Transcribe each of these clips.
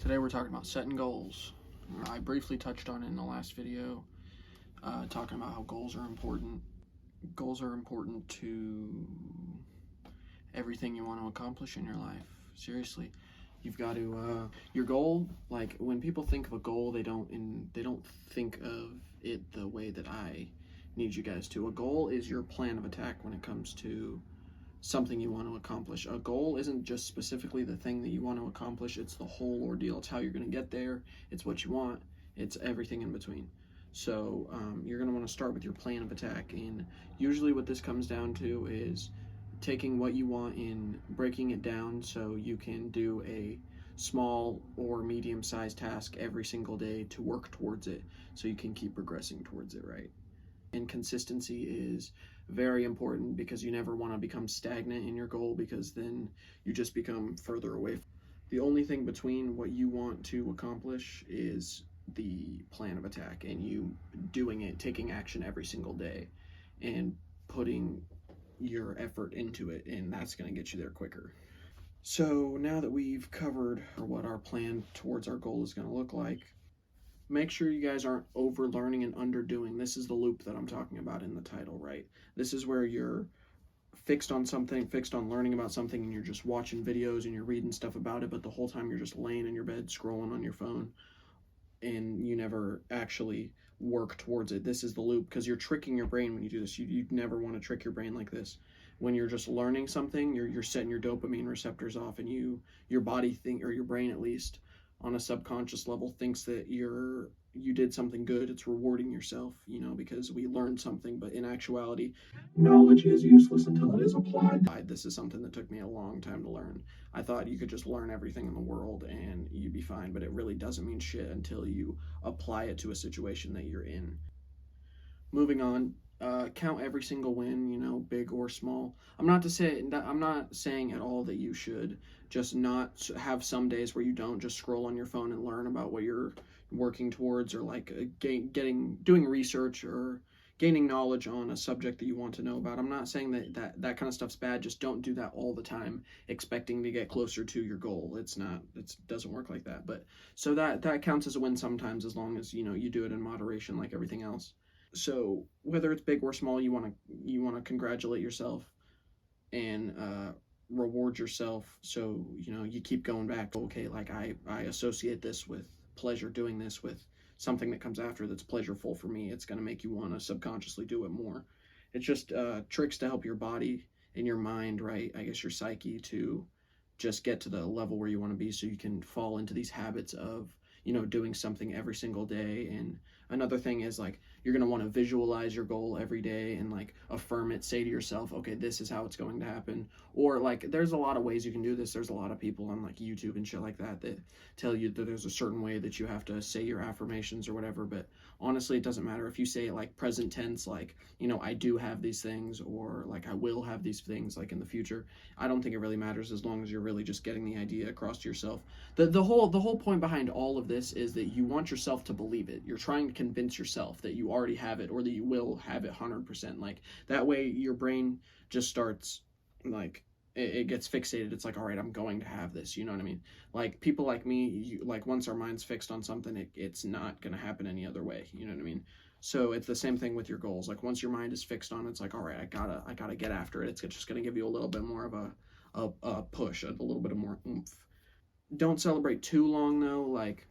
Today we're talking about setting goals. I briefly touched on it in the last video, talking about how goals are important. Goals are important to everything you want to accomplish in your life. Seriously, you've got to your goal. Like when people think of a goal, they don't think of it the way that I need you guys to. A goal is your plan of attack when it comes to something you want to accomplish. A goal isn't just specifically the thing that you want to accomplish, it's the whole ordeal. It's how you're going to get there, it's what you want, it's everything in between. So you're going to want to start with your plan of attack, and usually what this comes down to is taking what you want and breaking it down so you can do a small or medium-sized task every single day to work towards it, so you can keep progressing towards it, right? And consistency is very important because you never want to become stagnant in your goal, because then you just become further away. The only thing between what you want to accomplish is the plan of attack and you doing it, taking action every single day and putting your effort into it, and that's going to get you there quicker. So now that we've covered what our plan towards our goal is going to look like, make sure you guys aren't over learning and underdoing. This is the loop that I'm talking about in the title, right? This is where you're fixed on something, fixed on learning about something, and you're just watching videos and you're reading stuff about it, but the whole time you're just laying in your bed scrolling on your phone and you never actually work towards it. This is the loop, because you're tricking your brain when you do this. You never want to trick your brain like this. When you're just learning something, you're setting your dopamine receptors off, and your body or your brain at least, on a subconscious level, thinks that you did something good. It's rewarding yourself, because we learned something. But in actuality, knowledge is useless until it is applied. This is something that took me a long time to learn. I thought you could just learn everything in the world and you'd be fine, but it really doesn't mean shit until you apply it to a situation that you're in. Moving on, count every single win, big or small. I'm not saying at all that you should just not have some days where you don't just scroll on your phone and learn about what you're working towards, or like doing research or gaining knowledge on a subject that you want to know about. I'm not saying that kind of stuff's bad. Just don't do that all the time expecting to get closer to your goal. It doesn't work like that. But so that counts as a win sometimes, as long as you do it in moderation like everything else. So whether it's big or small, you want to congratulate yourself and reward yourself, so you keep going back. Okay, like I associate this with pleasure, doing this with something that comes after that's pleasureful for me. It's going to make you want to subconsciously do it more. It's just tricks to help your body and your mind, right? I guess your psyche, to just get to the level where you want to be, so you can fall into these habits of doing something every single day. And another thing is, like, you're going to want to visualize your goal every day and like affirm it. Say to yourself, okay, this is how it's going to happen. Or like, there's a lot of ways you can do this. There's a lot of people on like YouTube and shit like that tell you that there's a certain way that you have to say your affirmations or whatever. But honestly, it doesn't matter if you say it like present tense, like, I do have these things, or like I will have these things like in the future. I don't think it really matters, as long as you're really just getting the idea across to yourself. The whole point behind all of this is that you want yourself to believe it. You're trying to convince yourself that you already have it, or that you will have it 100%. Like, that way your brain just starts, like, it gets fixated. It's like, all right, I'm going to have this, you know what I mean? Like, people like me, like, once our mind's fixed on something, it's not going to happen any other way, you know what I mean? So it's the same thing with your goals. Like, once your mind is fixed on it, it's like, all right, I gotta get after it. It's just going to give you a little bit more of a push, a little bit of more oomph. Don't celebrate too long though. Like,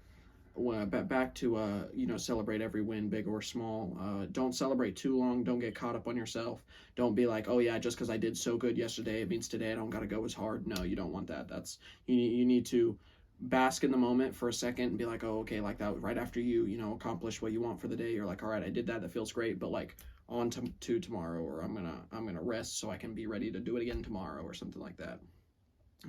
back to celebrate every win, big or small. Don't celebrate too long. Don't get caught up on yourself. Don't be like, oh yeah, just because I did so good yesterday, it means today I don't gotta go as hard. No, you don't want that. You need to bask in the moment for a second and be like, oh, okay, like that, right after you accomplish what you want for the day, you're like, all right, I did that feels great, but like, on to tomorrow, or I'm gonna rest so I can be ready to do it again tomorrow, or something like that.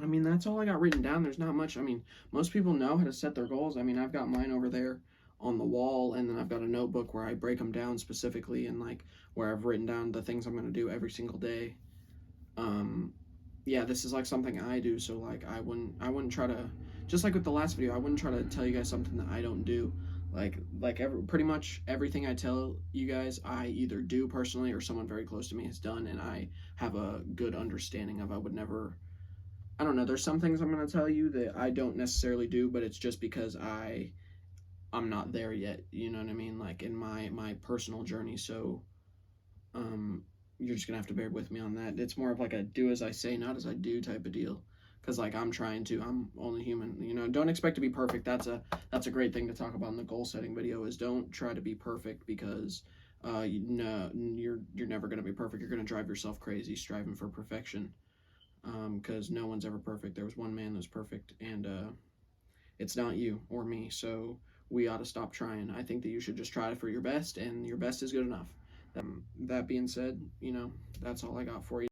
I mean, that's all I got written down. There's not much. I mean, most people know how to set their goals. I mean, I've got mine over there on the wall, and then I've got a notebook where I break them down specifically, and like where I've written down the things I'm going to do every single day. Yeah, this is like something I do, so like I wouldn't try to, just like with the last video, I wouldn't try to tell you guys something that I don't do. Pretty much everything I tell you guys, I either do personally or someone very close to me has done, and I have a good understanding of. I would never I don't know, there's some things I'm going to tell you that I don't necessarily do, but it's just because I'm not there yet, you know what I mean, like in my personal journey. So you're just gonna have to bear with me on that. It's more of like a do as I say, not as I do type of deal. Because like I'm only human. You know, don't expect to be perfect. That's a great thing to talk about in the goal setting video. Is don't try to be perfect, because no, you're never gonna be perfect. You're gonna drive yourself crazy striving for perfection. Because no one's ever perfect. There was one man that was perfect, and it's not you or me. So we ought to stop trying. I think that you should just try for your best, and your best is good enough. That being said, you know, that's all I got for you.